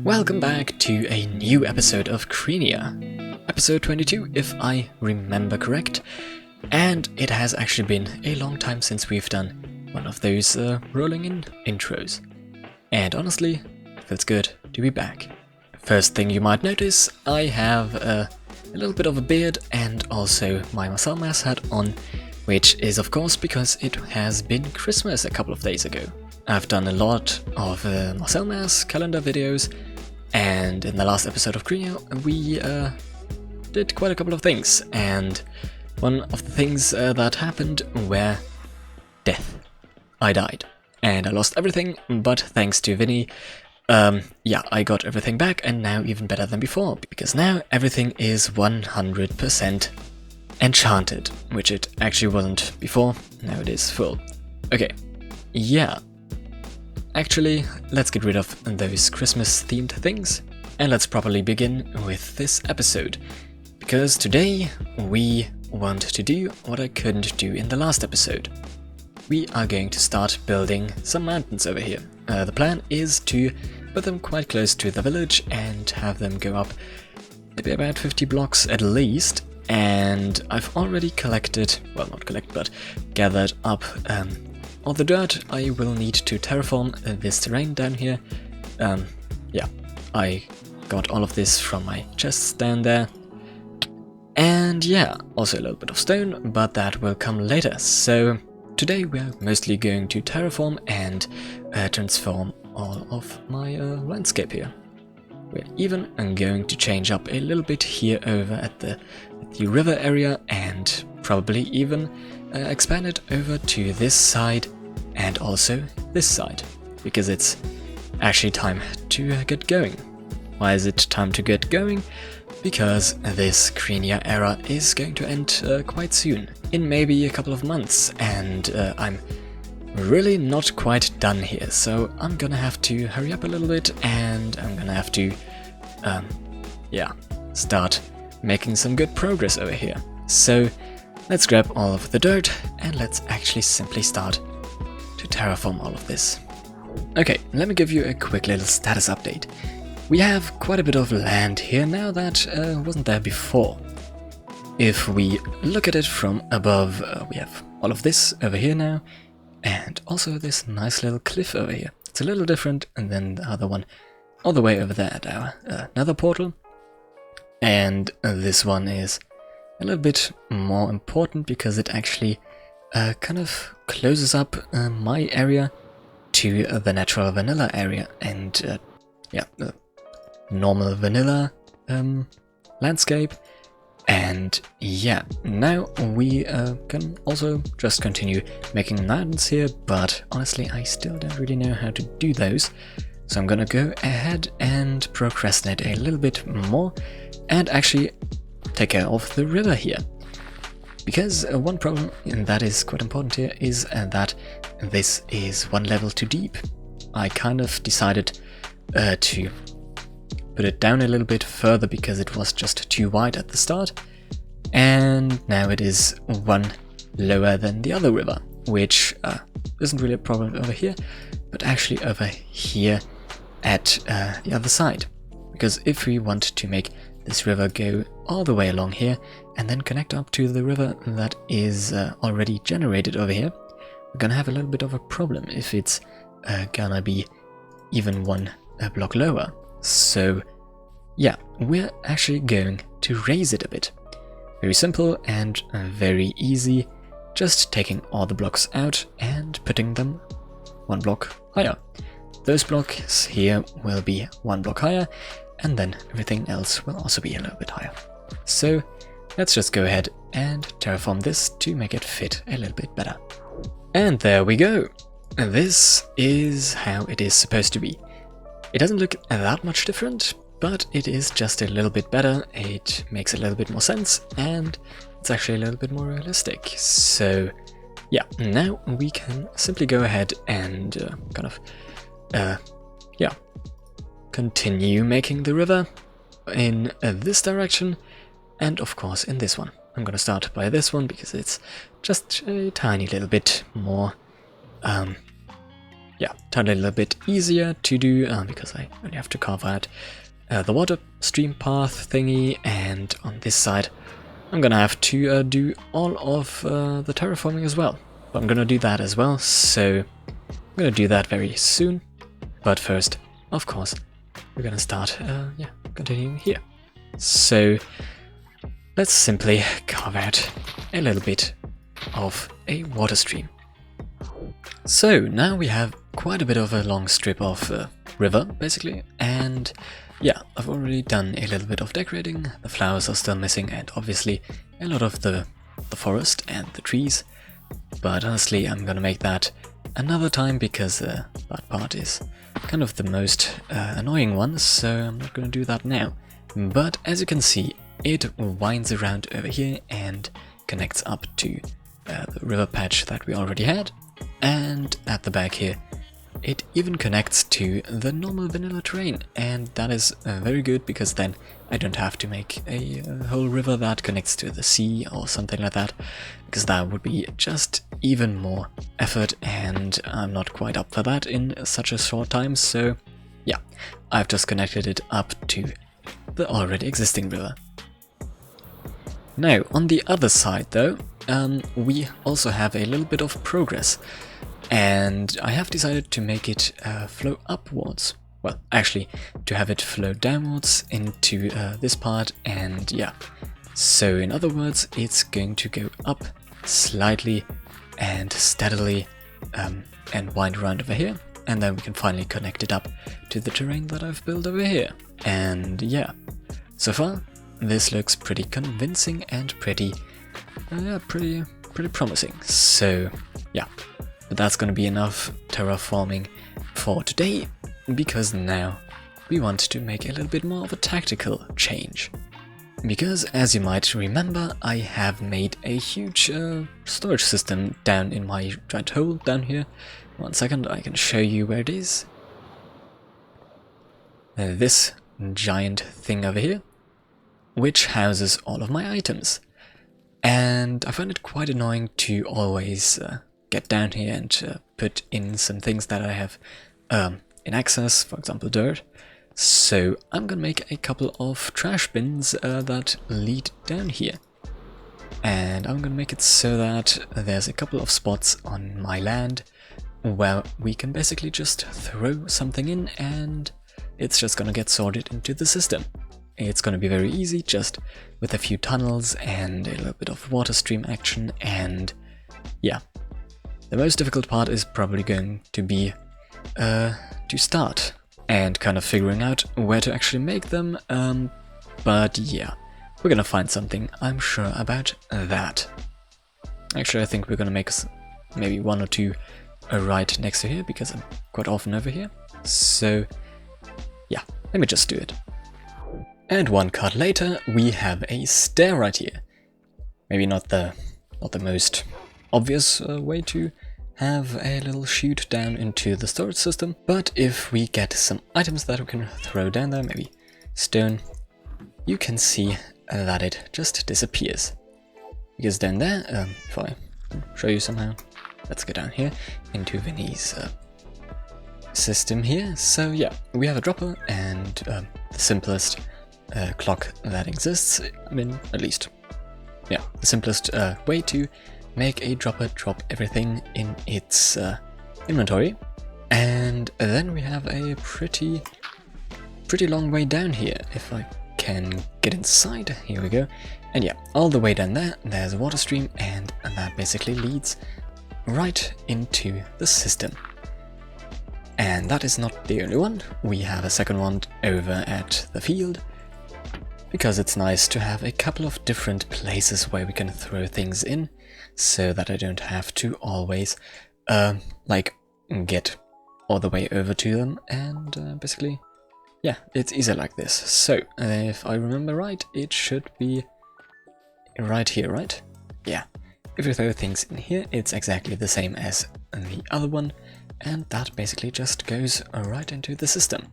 Welcome back to a new episode of Krenia, episode 22 if I remember correct, and it has actually been a long time since we've done one of those rolling in intros, and honestly, it feels good to be back. First thing you might notice, I have a little bit of a beard and also my muscle mass hat on, which is of course because it has been Christmas a couple of days ago. I've done a lot of Marcel Mass calendar videos, and in the last episode of Krenia we did quite a couple of things, and one of the things that happened were death. I died, and I lost everything, but thanks to Vinny, I got everything back, and now even better than before, because now everything is 100% enchanted, which it actually wasn't before. Now it is full. Okay, yeah. Actually, let's get rid of those Christmas-themed things, and let's properly begin with this episode, because today we want to do what I couldn't do in the last episode. We are going to start building some mountains over here. The plan is to put them quite close to the village and have them go up maybe about 50 blocks at least, and I've already gathered up all the dirt I will need to terraform this terrain down here. I got all of this from my chests down there. And yeah, also a little bit of stone, but that will come later. So today we're mostly going to terraform and transform all of my landscape here. We're even going to change up a little bit here over at the river area, and probably even expand it over to this side and also this side, because it's actually time to get going. Why is it time to get going? Because this Krenia era is going to end quite soon, in maybe a couple of months, and I'm really not quite done here, so I'm gonna have to hurry up a little bit, and I'm gonna have to start making some good progress over here. So let's grab all of the dirt and let's actually simply start to terraform all of this. Okay, let me give you a quick little status update. We have quite a bit of land here now that wasn't there before. If we look at it from above, we have all of this over here now, and also this nice little cliff over here. It's a little different than the other one all the way over there at our nether portal. And this one is a little bit more important because it actually kind of closes up my area to the natural vanilla area, and the normal vanilla landscape. And yeah, now we can also just continue making mountains here, but honestly I still don't really know how to do those, so I'm gonna go ahead and procrastinate a little bit more and actually take care of the river here. Because one problem, and that is quite important here, is that this is one level too deep. I kind of decided to put it down a little bit further because it was just too wide at the start, and now it is one lower than the other river, which isn't really a problem over here, but actually over here at the other side. Because if we want to make this river go all the way along here and then connect up to the river that is already generated over here, we're gonna have a little bit of a problem if it's gonna be even one block lower. So yeah, we're actually going to raise it a bit. Very simple and very easy, just taking all the blocks out and putting them one block higher. Those blocks here will be one block higher, and then everything else will also be a little bit higher. So let's just go ahead and terraform this to make it fit a little bit better. And there we go. This is how it is supposed to be. It doesn't look that much different, but it is just a little bit better. It makes a little bit more sense, and it's actually a little bit more realistic. So yeah, now we can simply go ahead and continue making the river in this direction, and of course in this one. I'm gonna start by this one because it's just a tiny little bit more yeah, totally a little bit easier to do because I only have to carve out the water stream path thingy, and on this side I'm gonna have to do all of the terraforming as well. But I'm gonna do that as well, so I'm gonna do that very soon. But first, of course, we're gonna start continuing here. So let's simply carve out a little bit of a water stream. So now we have quite a bit of a long strip of river, basically, and yeah, I've already done a little bit of decorating. The flowers are still missing, and obviously a lot of the forest and the trees, but honestly I'm gonna make that another time because that part is kind of the most annoying one, so I'm not gonna do that now. But as you can see, it winds around over here and connects up to the river patch that we already had, and at the back here it even connects to the normal vanilla terrain, and that is very good because then I don't have to make a whole river that connects to the sea or something like that, because that would be just even more effort and I'm not quite up for that in such a short time. So yeah, I've just connected it up to the already existing river. Now on the other side though, we also have a little bit of progress, and I have decided to make it flow upwards. Well, actually, to have it flow downwards into this part, and yeah. So in other words, it's going to go up slightly and steadily and wind around over here, and then we can finally connect it up to the terrain that I've built over here. And yeah, so far this looks pretty convincing and pretty promising. So yeah, but that's gonna be enough terraforming for today, because now we want to make a little bit more of a tactical change. Because as you might remember, I have made a huge storage system down in my giant hole down here. 1 second, I can show you where it is. This giant thing over here, which houses all of my items. And I find it quite annoying to always get down here and put in some things that I have in access, for example dirt. So I'm gonna make a couple of trash bins that lead down here. And I'm gonna make it so that there's a couple of spots on my land where we can basically just throw something in and it's just gonna get sorted into the system. It's gonna be very easy, just with a few tunnels and a little bit of water stream action, and yeah. The most difficult part is probably going to be to start and kind of figuring out where to actually make them, but yeah, we're gonna find something, I'm sure about that. Actually, I think we're gonna make maybe 1 or 2 right next to here, because I'm quite often over here. So yeah, let me just do it. And 1 cut later, we have a stair right here. Maybe not the most obvious way to have a little chute down into the storage system, but if we get some items that we can throw down there, maybe stone, you can see that it just disappears. Because down there, if I can show you somehow, let's go down here into Vinny's system here. So yeah, we have a dropper and the simplest clock that exists. I mean, at least, yeah, the simplest way to make a dropper drop everything in its inventory. And then we have a pretty long way down here. If I can get inside, here we go. And yeah, all the way down there, there's a water stream, and that basically leads right into the system. And that is not the only one. We have a second one over at the field, because it's nice to have a couple of different places where we can throw things in, so that I don't have to always like get all the way over to them, and basically, yeah, it's easier like this. So if I remember right, it should be right here, right? Yeah, if you throw things in here, it's exactly the same as the other one, and that basically just goes right into the system.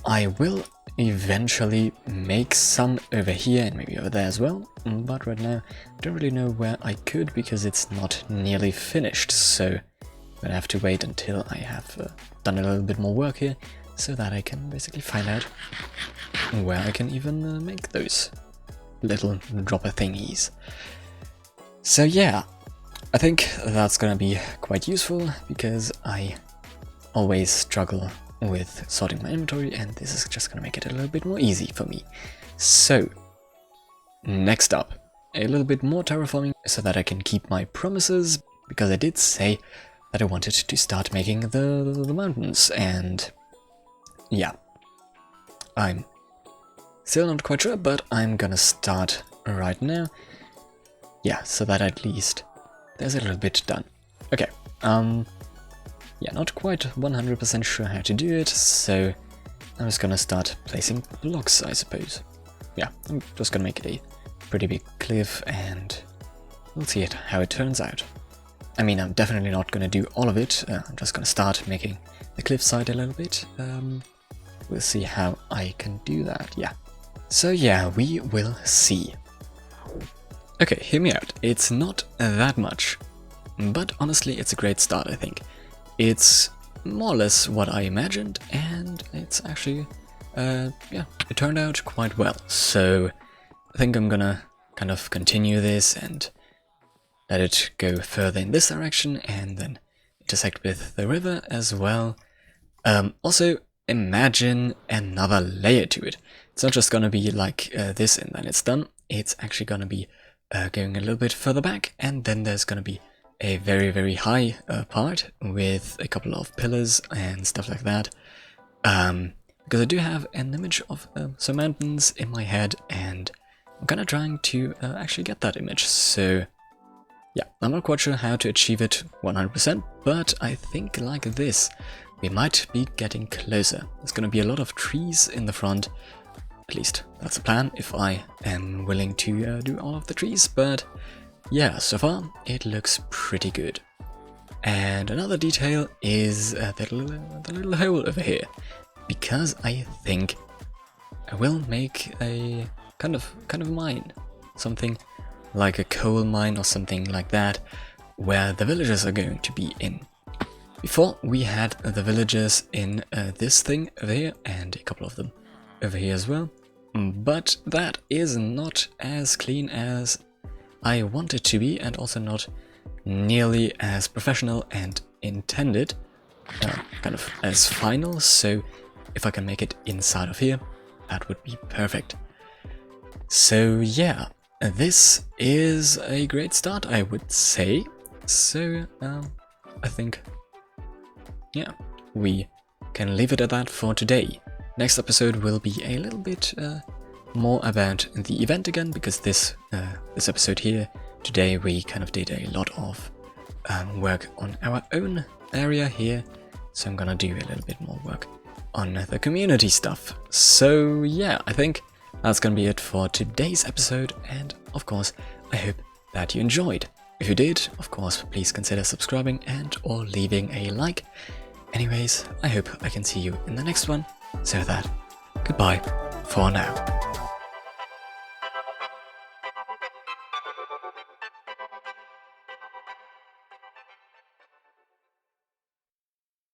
I will eventually make some over here and maybe over there as well, but right now I don't really know where I could, because it's not nearly finished. So But I have to wait until I have done a little bit more work here, so that I can basically find out where I can even make those little dropper thingies. So yeah, I think that's gonna be quite useful, because I always struggle with sorting my inventory, and this is just gonna make it a little bit more easy for me. So, next up, a little bit more terraforming, so that I can keep my promises, because I did say that I wanted to start making the mountains, and yeah, I'm still not quite sure, but I'm gonna start right now. Yeah, so that at least there's a little bit done. Okay, yeah, not quite 100% sure how to do it, so I'm just gonna start placing blocks, I suppose. Yeah, I'm just gonna make it a pretty big cliff, and we'll see how it turns out. I mean, I'm definitely not gonna do all of it, I'm just gonna start making the cliffside a little bit. We'll see how I can do that, yeah. So yeah, we will see. Okay, hear me out. It's not that much, but honestly it's a great start, I think. It's more or less what I imagined, and it's actually, yeah, it turned out quite well. So I think I'm gonna kind of continue this and let it go further in this direction, and then intersect with the river as well. Also, imagine another layer to it. It's not just gonna be like this and then it's done. It's actually gonna be going a little bit further back, and then there's gonna be a very, very high part with a couple of pillars and stuff like that. Because I do have an image of some mountains in my head, and I'm kind of trying to actually get that image. So yeah, I'm not quite sure how to achieve it 100%, but I think like this, we might be getting closer. There's going to be a lot of trees in the front. At least that's the plan, if I am willing to do all of the trees, but yeah, so far it looks pretty good. And another detail is the little hole over here, because I think I will make a kind of mine, something like a coal mine or something like that, where the villagers are going to be in. Before we had the villagers in this thing over here, and a couple of them over here as well, but that is not as clean as I want it to be, and also not nearly as professional and intended, kind of as final. So if I can make it inside of here, that would be perfect. So yeah, this is a great start, I would say. So I think, yeah, we can leave it at that for today. Next episode will be a little bit more about the event again, because this episode here today we kind of did a lot of work on our own area here, so I'm gonna do a little bit more work on the community stuff. So yeah, I think that's gonna be it for today's episode, and of course I hope that you enjoyed. If you did, of course, please consider subscribing and or leaving a like. Anyways, I hope I can see you in the next one. So that, goodbye for now.